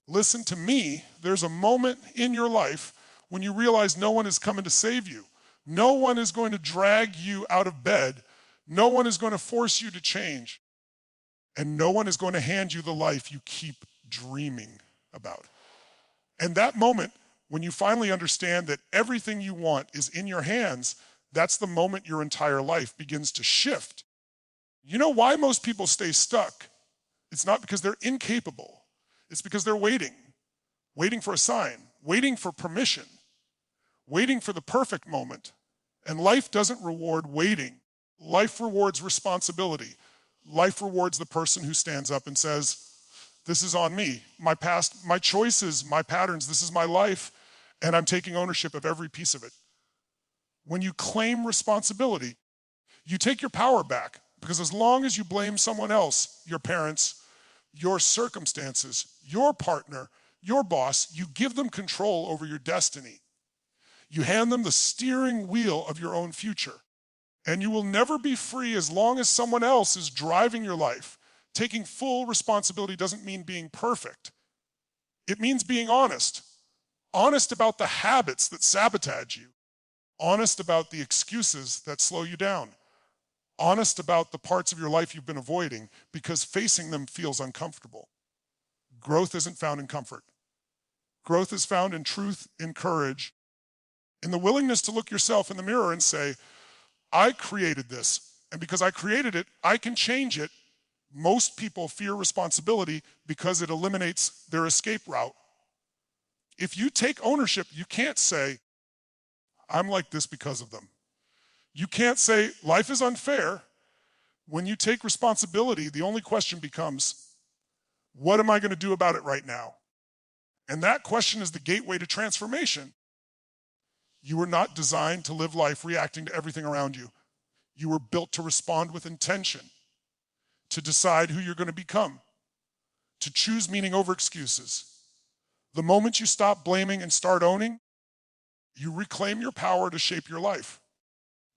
Listen to me. There's a moment in your life when you realize no one is coming to save you. No one is going to drag you out of bed. No one is going to force you to change. And no one is going to hand you the life you keep dreaming about. And that moment, when you finally understand that everything you want is in your hands, that's the moment your entire life begins to shift. You know why most people stay stuck? It's not because they're incapable. It's because they're waiting for a sign, waiting for permission, waiting for the perfect moment. And life doesn't reward waiting. Life rewards responsibility. Life rewards the person who stands up and says, this is on me, my past, my choices, my patterns, this is my life, and I'm taking ownership of every piece of it. When you claim responsibility, you take your power back, because as long as you blame someone else, your parents, your circumstances, your partner, your boss, you give them control over your destiny. You hand them the steering wheel of your own future. And you will never be free as long as someone else is driving your life. Taking full responsibility doesn't mean being perfect. It means being honest. Honest about the habits that sabotage you. Honest about the excuses that slow you down. Honest about the parts of your life you've been avoiding because facing them feels uncomfortable. Growth isn't found in comfort. Growth is found in truth, in courage, in the willingness to look yourself in the mirror and say, I created this, and because I created it, I can change it. Most people fear responsibility because it eliminates their escape route. If you take ownership, you can't say, I'm like this because of them. You can't say, life is unfair. When you take responsibility, the only question becomes, what am I going to do about it right now? And that question is the gateway to transformation. You were not designed to live life reacting to everything around you. You were built to respond with intention, to decide who you're going to become, to choose meaning over excuses. The moment you stop blaming and start owning, you reclaim your power to shape your life.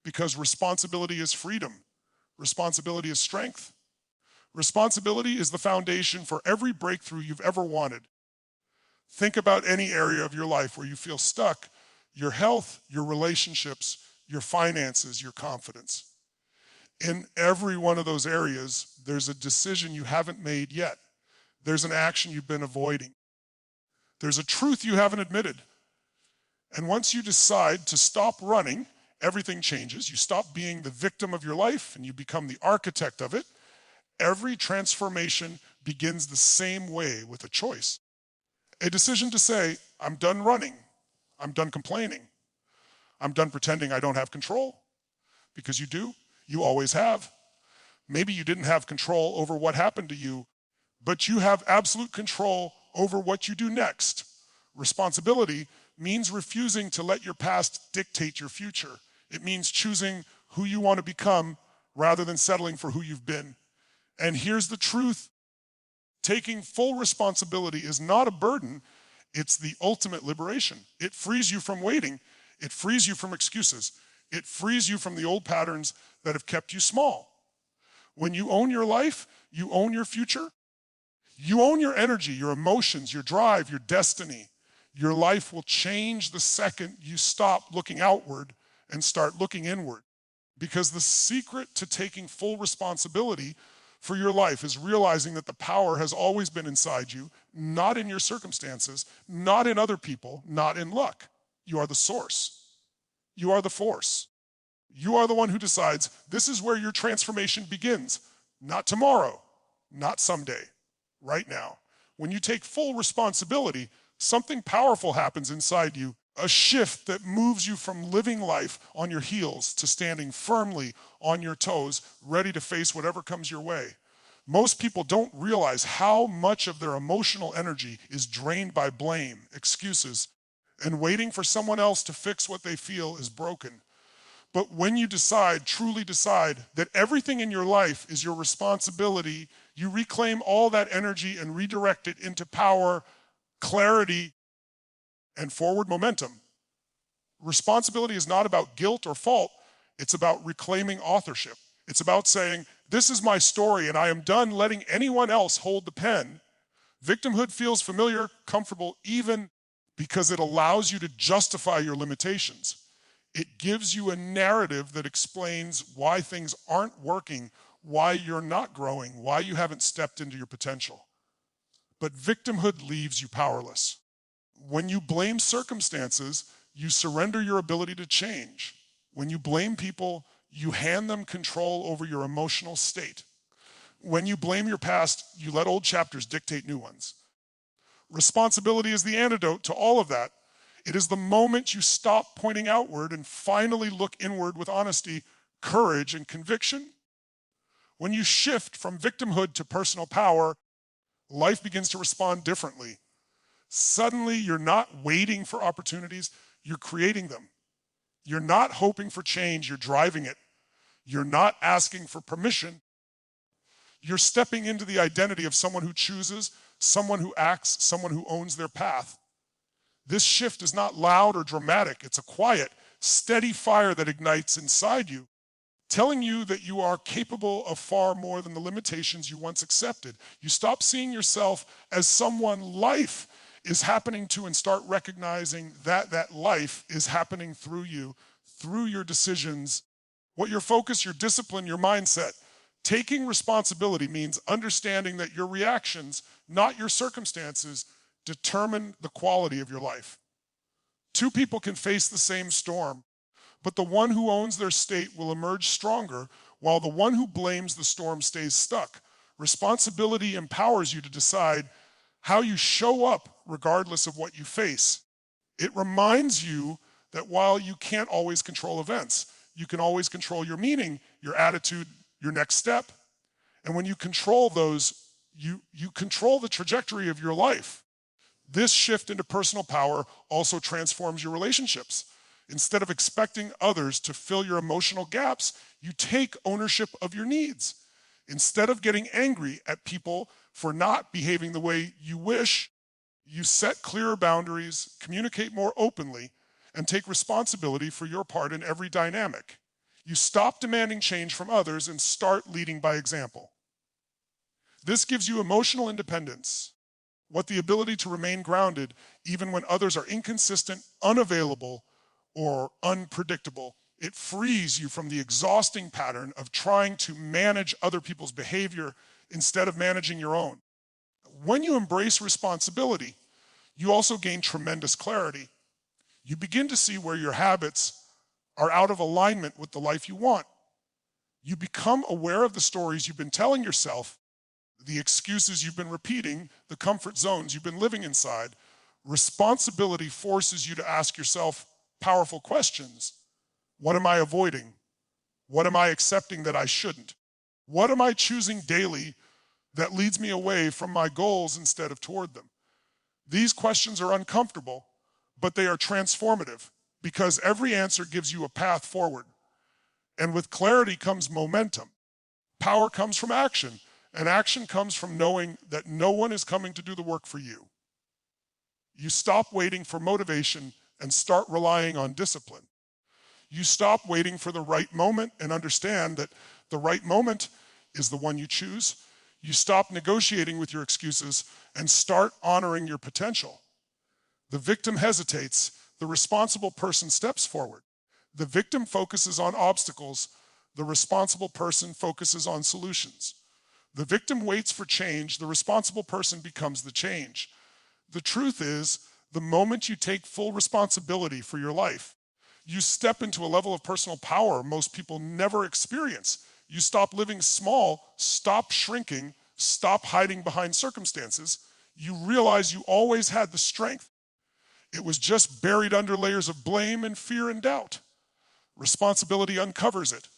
Because responsibility is freedom. Responsibility is strength. Responsibility is the foundation for every breakthrough you've ever wanted. Think about any area of your life where you feel stuck. Your health, your relationships, your finances, your confidence. In every one of those areas, there's a decision you haven't made yet. There's an action you've been avoiding. There's a truth you haven't admitted. And once you decide to stop running, everything changes. You stop being the victim of your life and you become the architect of it. Every transformation begins the same way, with a choice. A decision to say, I'm done running. I'm done complaining. I'm done pretending I don't have control. Because you do. You always have. Maybe you didn't have control over what happened to you, but you have absolute control over what you do next. Responsibility means refusing to let your past dictate your future. It means choosing who you want to become rather than settling for who you've been. And here's the truth. Taking full responsibility is not a burden. It's the ultimate liberation. It frees you from waiting. It frees you from excuses. It frees you from the old patterns that have kept you small. When you own your life, you own your future. You own your energy, your emotions, your drive, your destiny. Your life will change the second you stop looking outward and start looking inward. Because the secret to taking full responsibility for your life is realizing that the power has always been inside you, not in your circumstances, not in other people, not in luck. You are the source. You are the force. You are the one who decides this is where your transformation begins. Not tomorrow, not someday, right now. When you take full responsibility, something powerful happens inside you, a shift that moves you from living life on your heels to standing firmly on your toes, ready to face whatever comes your way. Most people don't realize how much of their emotional energy is drained by blame, excuses, and waiting for someone else to fix what they feel is broken. But when you decide, truly decide, that everything in your life is your responsibility, you reclaim all that energy and redirect it into power, clarity, and forward momentum. Responsibility is not about guilt or fault. It's about reclaiming authorship. It's about saying, this is my story and I am done letting anyone else hold the pen. Victimhood feels familiar, comfortable, even because it allows you to justify your limitations. It gives you a narrative that explains why things aren't working, why you're not growing, why you haven't stepped into your potential. But victimhood leaves you powerless. When you blame circumstances, you surrender your ability to change. When you blame people, you hand them control over your emotional state. When you blame your past, you let old chapters dictate new ones. Responsibility is the antidote to all of that. It is the moment you stop pointing outward and finally look inward with honesty, courage, and conviction. When you shift from victimhood to personal power, life begins to respond differently. Suddenly, you're not waiting for opportunities, you're creating them. You're not hoping for change, you're driving it. You're not asking for permission. You're stepping into the identity of someone who chooses, someone who acts, someone who owns their path. This shift is not loud or dramatic. It's a quiet, steady fire that ignites inside you, telling you that you are capable of far more than the limitations you once accepted. You stop seeing yourself as someone life is happening to and start recognizing that that life is happening through you, through your decisions, what your focus, your discipline, your mindset. Taking responsibility means understanding that your reactions, not your circumstances, determine the quality of your life. Two people can face the same storm, but the one who owns their state will emerge stronger, while the one who blames the storm stays stuck. Responsibility empowers you to decide how you show up regardless of what you face. It reminds you that while you can't always control events, you can always control your meaning, your attitude, your next step. And when you control those, you control the trajectory of your life. This shift into personal power also transforms your relationships. Instead of expecting others to fill your emotional gaps, you take ownership of your needs. Instead of getting angry at people for not behaving the way you wish, you set clearer boundaries, communicate more openly, and take responsibility for your part in every dynamic. You stop demanding change from others and start leading by example. This gives you emotional independence, the ability to remain grounded even when others are inconsistent, unavailable, or unpredictable. It frees you from the exhausting pattern of trying to manage other people's behavior instead of managing your own. When you embrace responsibility, you also gain tremendous clarity. You begin to see where your habits are out of alignment with the life you want. You become aware of the stories you've been telling yourself, the excuses you've been repeating, the comfort zones you've been living inside. Responsibility forces you to ask yourself powerful questions. What am I avoiding? What am I accepting that I shouldn't? What am I choosing daily that leads me away from my goals instead of toward them? These questions are uncomfortable, but they are transformative because every answer gives you a path forward. And with clarity comes momentum. Power comes from action, and action comes from knowing that no one is coming to do the work for you. You stop waiting for motivation and start relying on discipline. You stop waiting for the right moment and understand that the right moment is the one you choose. You stop negotiating with your excuses and start honoring your potential. The victim hesitates. The responsible person steps forward. The victim focuses on obstacles. The responsible person focuses on solutions. The victim waits for change. The responsible person becomes the change. The truth is, the moment you take full responsibility for your life, you step into a level of personal power most people never experience. You stop living small, stop shrinking, stop hiding behind circumstances. You realize you always had the strength. It was just buried under layers of blame and fear and doubt. Responsibility uncovers it.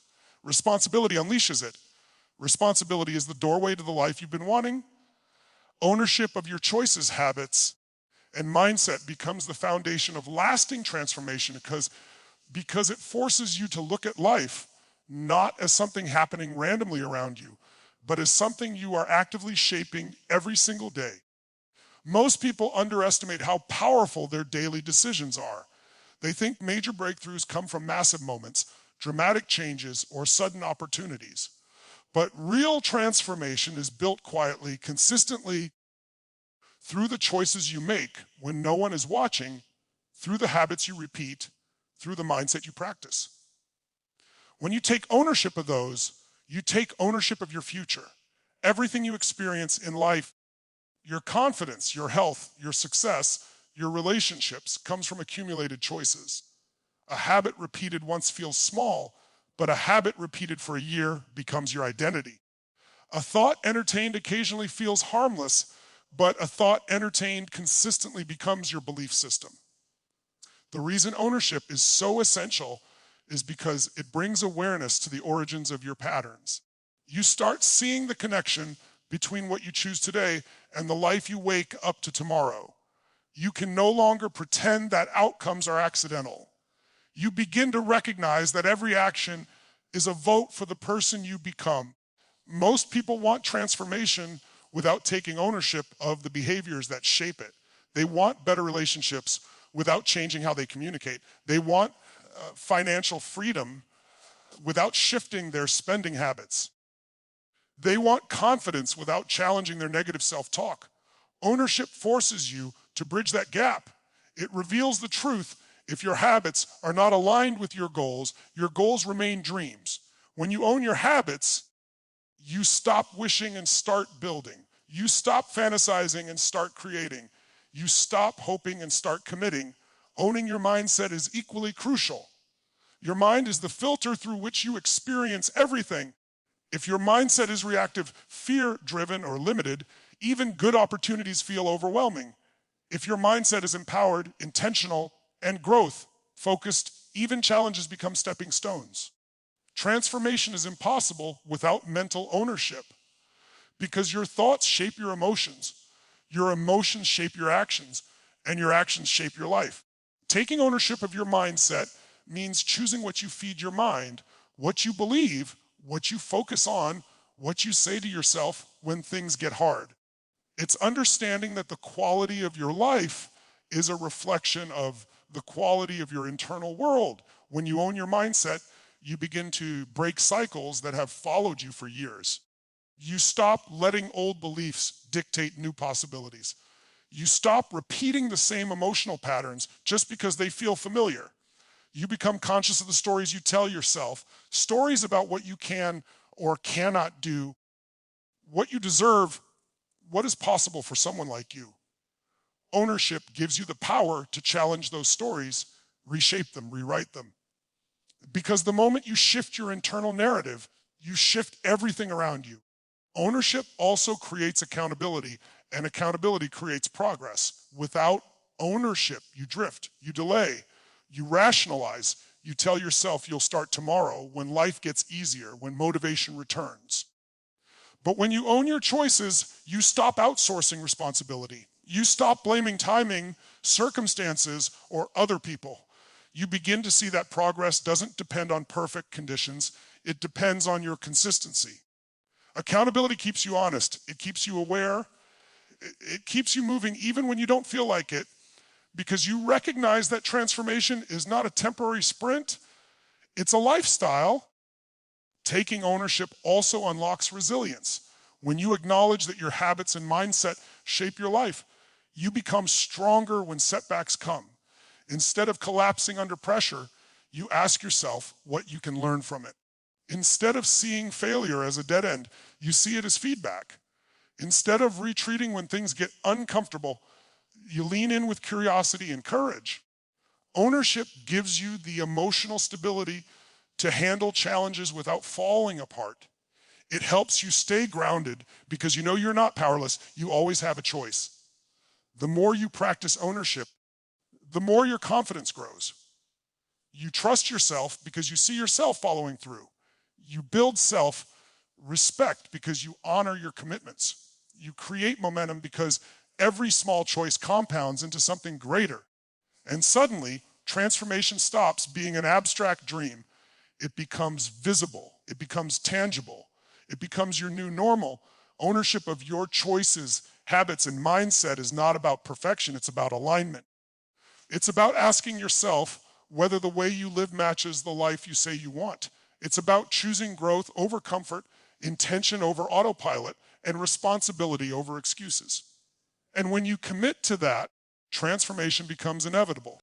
Responsibility unleashes it. Responsibility is the doorway to the life you've been wanting. Ownership of your choices, habits, and mindset becomes the foundation of lasting transformation because it forces you to look at life not as something happening randomly around you, but as something you are actively shaping every single day. Most people underestimate how powerful their daily decisions are. They think major breakthroughs come from massive moments, dramatic changes, or sudden opportunities. But real transformation is built quietly, consistently, through the choices you make when no one is watching, through the habits you repeat, through the mindset you practice. When you take ownership of those, you take ownership of your future. Everything you experience in life, your confidence, your health, your success, your relationships, comes from accumulated choices. A habit repeated once feels small, but a habit repeated for a year becomes your identity. A thought entertained occasionally feels harmless, but a thought entertained consistently becomes your belief system. The reason ownership is so essential is because it brings awareness to the origins of your patterns. You start seeing the connection between what you choose today and the life you wake up to tomorrow. You can no longer pretend that outcomes are accidental. You begin to recognize that every action is a vote for the person you become. Most people want transformation without taking ownership of the behaviors that shape it. They want better relationships without changing how they communicate. They want financial freedom without shifting their spending habits. They want confidence without challenging their negative self-talk. Ownership forces you to bridge that gap. It reveals the truth. If your habits are not aligned with your goals remain dreams. When you own your habits, you stop wishing and start building. You stop fantasizing and start creating. You stop hoping and start committing. Owning your mindset is equally crucial. Your mind is the filter through which you experience everything. If your mindset is reactive, fear-driven, or limited, even good opportunities feel overwhelming. If your mindset is empowered, intentional, and growth-focused, even challenges become stepping stones. Transformation is impossible without mental ownership because your thoughts shape your emotions shape your actions, and your actions shape your life. Taking ownership of your mindset means choosing what you feed your mind, what you believe, what you focus on, what you say to yourself when things get hard. It's understanding that the quality of your life is a reflection of the quality of your internal world. When you own your mindset, you begin to break cycles that have followed you for years. You stop letting old beliefs dictate new possibilities. You stop repeating the same emotional patterns just because they feel familiar. You become conscious of the stories you tell yourself, stories about what you can or cannot do, what you deserve, what is possible for someone like you. Ownership gives you the power to challenge those stories, reshape them, rewrite them. Because the moment you shift your internal narrative, you shift everything around you. Ownership also creates accountability, and accountability creates progress. Without ownership, you drift, you delay, you rationalize, you tell yourself you'll start tomorrow when life gets easier, when motivation returns. But when you own your choices, you stop outsourcing responsibility. You stop blaming timing, circumstances, or other people. You begin to see that progress doesn't depend on perfect conditions. It depends on your consistency. Accountability keeps you honest. It keeps you aware. It keeps you moving even when you don't feel like it, because you recognize that transformation is not a temporary sprint. It's a lifestyle. Taking ownership also unlocks resilience. When you acknowledge that your habits and mindset shape your life, you become stronger when setbacks come. Instead of collapsing under pressure, you ask yourself what you can learn from it. Instead of seeing failure as a dead end, you see it as feedback. Instead of retreating when things get uncomfortable, you lean in with curiosity and courage. Ownership gives you the emotional stability to handle challenges without falling apart. It helps you stay grounded because you know you're not powerless. You always have a choice. The more you practice ownership, the more your confidence grows. You trust yourself because you see yourself following through. You build self-respect because you honor your commitments. You create momentum because every small choice compounds into something greater. And suddenly, transformation stops being an abstract dream. It becomes visible. It becomes tangible. It becomes your new normal. Ownership of your choices, habits, and mindset is not about perfection. It's about alignment. It's about asking yourself whether the way you live matches the life you say you want. It's about choosing growth over comfort, intention over autopilot, and responsibility over excuses. And when you commit to that, transformation becomes inevitable.